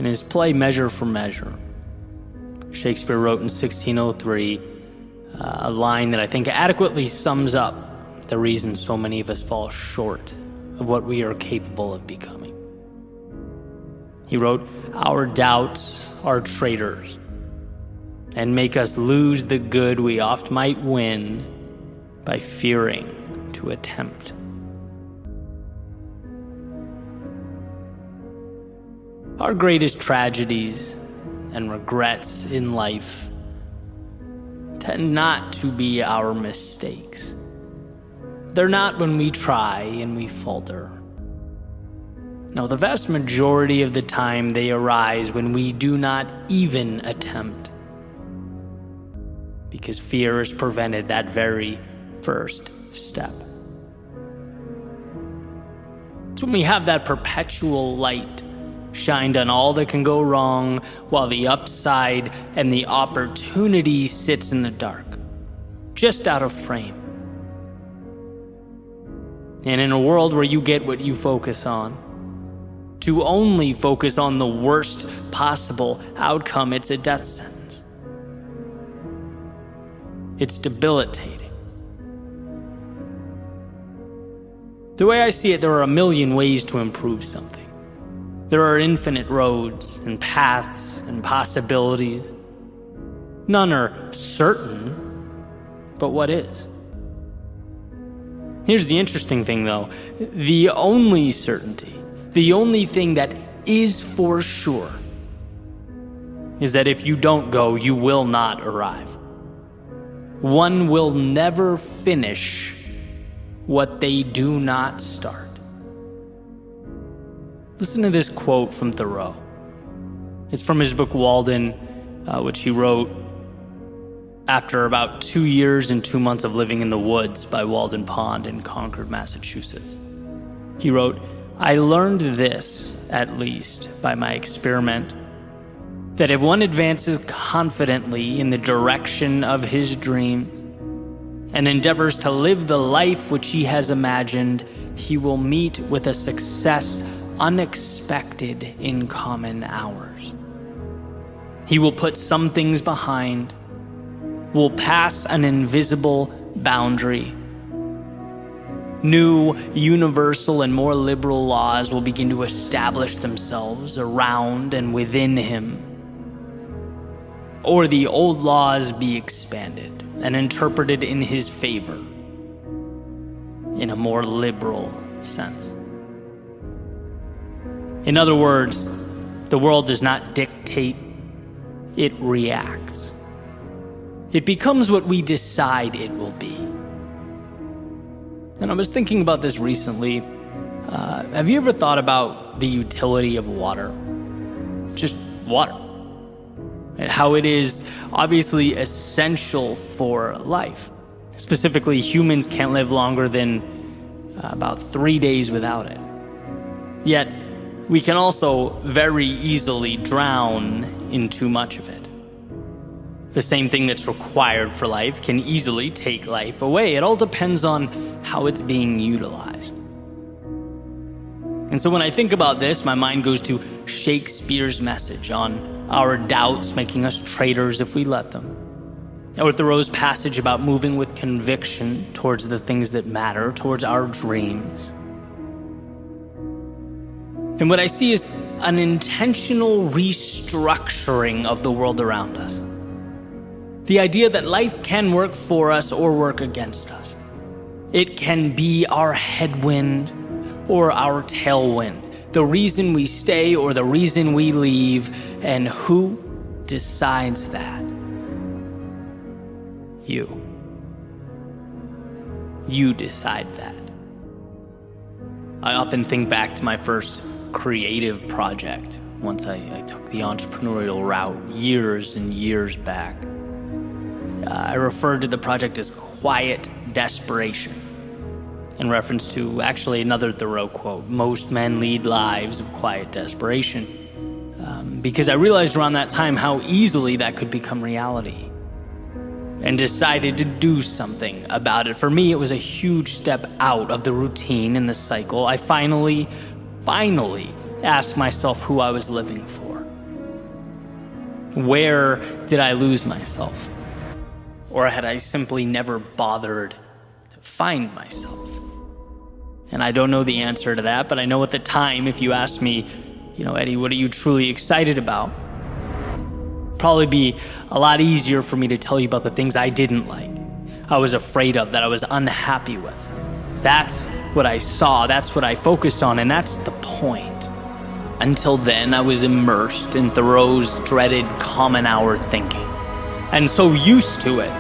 In his play Measure for Measure, Shakespeare wrote in 1603 a line that I think adequately sums up the reason so many of us fall short of what we are capable of becoming. He wrote, "Our doubts are traitors, and make us lose the good we oft might win by fearing to attempt." Our greatest tragedies and regrets in life tend not to be our mistakes. They're not when we try and we falter. No, the vast majority of the time they arise when we do not even attempt, because fear has prevented that very first step. It's when we have that perpetual light shined on all that can go wrong, while the upside and the opportunity sits in the dark, just out of frame. And in a world where you get what you focus on, to only focus on the worst possible outcome, it's a death sentence. It's debilitating. The way I see it, there are a million ways to improve something. There are infinite roads and paths and possibilities. None are certain, but what is? Here's the interesting thing, though. The only certainty, the only thing that is for sure, is that if you don't go, you will not arrive. One will never finish what they do not start. Listen to this quote from Thoreau. It's from his book Walden, which he wrote after about 2 years and 2 months of living in the woods by Walden Pond in Concord, Massachusetts. He wrote, "I learned this, at least, by my experiment, that if one advances confidently in the direction of his dreams and endeavors to live the life which he has imagined, he will meet with a success unexpected in common hours. He will put some things behind, will pass an invisible boundary. New, universal, and more liberal laws will begin to establish themselves around and within him. Or the old laws be expanded and interpreted in his favor in a more liberal sense." In other words, the world does not dictate, it reacts. It becomes what we decide it will be. And I was thinking about this recently. Have you ever thought about the utility of water? Just water. And how it is obviously essential for life. Specifically, humans can't live longer than about 3 days without it. Yet, we can also very easily drown in too much of it. The same thing that's required for life can easily take life away. It all depends on how it's being utilized. And so when I think about this, my mind goes to Shakespeare's message on our doubts making us traitors if we let them. Or Thoreau's passage about moving with conviction towards the things that matter, towards our dreams. And what I see is an intentional restructuring of the world around us. The idea that life can work for us or work against us. It can be our headwind or our tailwind, the reason we stay or the reason we leave, and who decides that? You. You decide that. I often think back to my first creative project once I took the entrepreneurial route years and years back. I referred to the project as quiet desperation, in reference to actually another Thoreau quote, "Most men lead lives of quiet desperation," because I realized around that time how easily that could become reality, and decided to do something about it. For me, it was a huge step out of the routine and the cycle. I finally asked myself who I was living for. Where did I lose myself? Or had I simply never bothered to find myself? And I don't know the answer to that, but I know at the time, if you asked me, Eddie, what are you truly excited about? Probably be a lot easier for me to tell you about the things I didn't like, I was afraid of, that I was unhappy with. That's what I saw, that's what I focused on, and that's the point. Until then, I was immersed in Thoreau's dreaded common hour thinking, and so used to it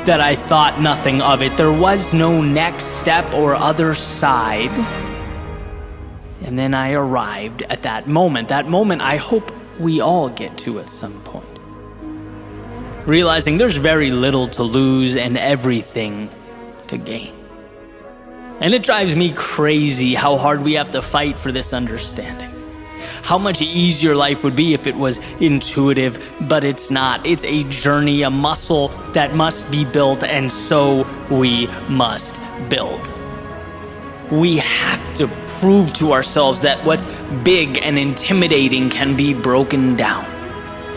that I thought nothing of it. There was no next step or other side. And then I arrived at that moment I hope we all get to at some point. Realizing there's very little to lose and everything to gain. And it drives me crazy how hard we have to fight for this understanding. How much easier life would be if it was intuitive, but it's not. It's a journey, a muscle that must be built, and so we must build. We have to prove to ourselves that what's big and intimidating can be broken down.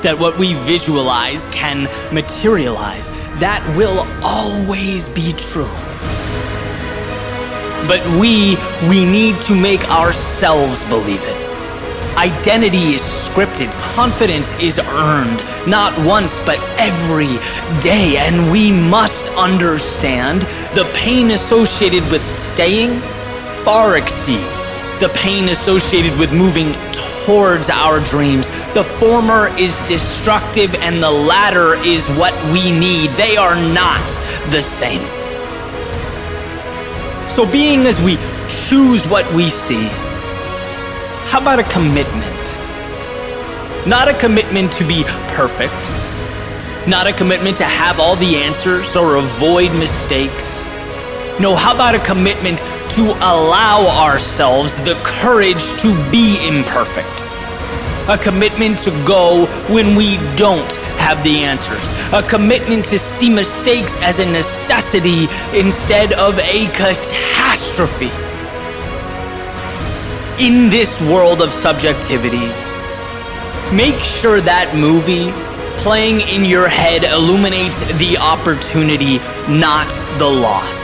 That what we visualize can materialize. That will always be true. But we need to make ourselves believe it. Identity is scripted, confidence is earned, not once but every day, and we must understand the pain associated with staying far exceeds the pain associated with moving towards our dreams. The former is destructive and the latter is what we need. They are not the same. So being as we choose what we see, how about a commitment? Not a commitment to be perfect, not a commitment to have all the answers or avoid mistakes. No, how about a commitment to allow ourselves the courage to be imperfect? A commitment to go when we don't have the answers. A commitment to see mistakes as a necessity instead of a catastrophe. In this world of subjectivity, make sure that movie playing in your head illuminates the opportunity, not the loss.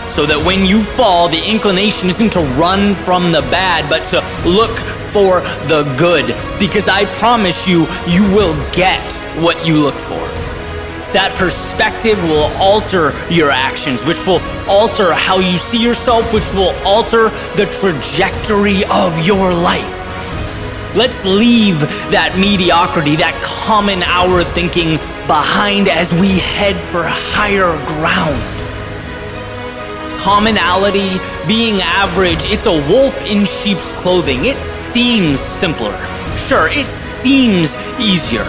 So that when you fall, the inclination isn't to run from the bad, but to look for the good. Because I promise you, you will get what you look for. That perspective will alter your actions, which will alter how you see yourself, which will alter the trajectory of your life. Let's leave that mediocrity, that common hour thinking behind as we head for higher ground. Commonality, being average, it's a wolf in sheep's clothing. It seems simpler. Sure, it seems easier.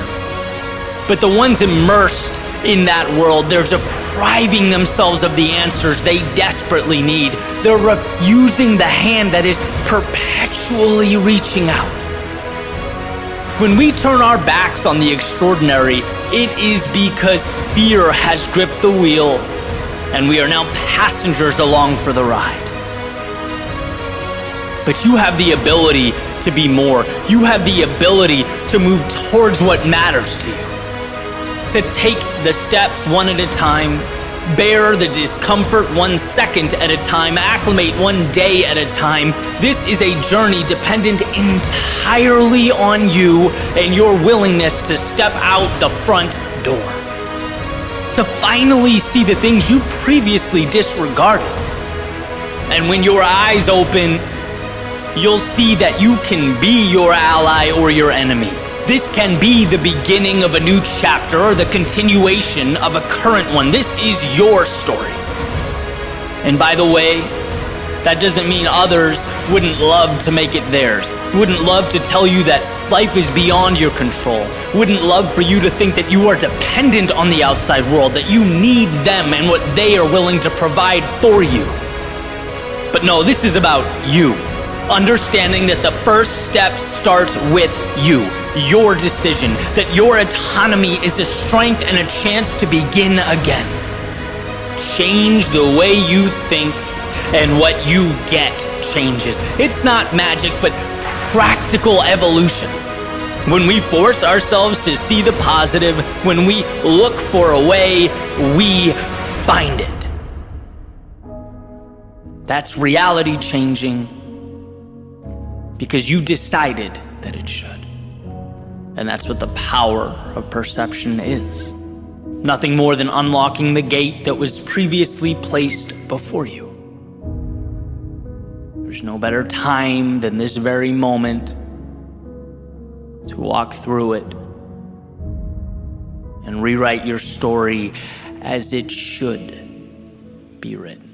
But the ones immersed in that world, they're depriving themselves of the answers they desperately need. They're refusing the hand that is perpetually reaching out. When we turn our backs on the extraordinary, it is because fear has gripped the wheel and we are now passengers along for the ride. But you have the ability to be more. You have the ability to move towards what matters to you. To take the steps one at a time, bear the discomfort 1 second at a time, acclimate 1 day at a time. This is a journey dependent entirely on you and your willingness to step out the front door. To finally see the things you previously disregarded. And when your eyes open, you'll see that you can be your ally or your enemy. This can be the beginning of a new chapter or the continuation of a current one. This is your story. And by the way, that doesn't mean others wouldn't love to make it theirs, wouldn't love to tell you that life is beyond your control, wouldn't love for you to think that you are dependent on the outside world, that you need them and what they are willing to provide for you. But no, this is about you. Understanding that the first step starts with you, your decision, that your autonomy is a strength and a chance to begin again. Change the way you think, and what you get changes. It's not magic, but practical evolution. When we force ourselves to see the positive, when we look for a way, we find it. That's reality changing because you decided that it should. And that's what the power of perception is. Nothing more than unlocking the gate that was previously placed before you. There's no better time than this very moment to walk through it and rewrite your story as it should be written.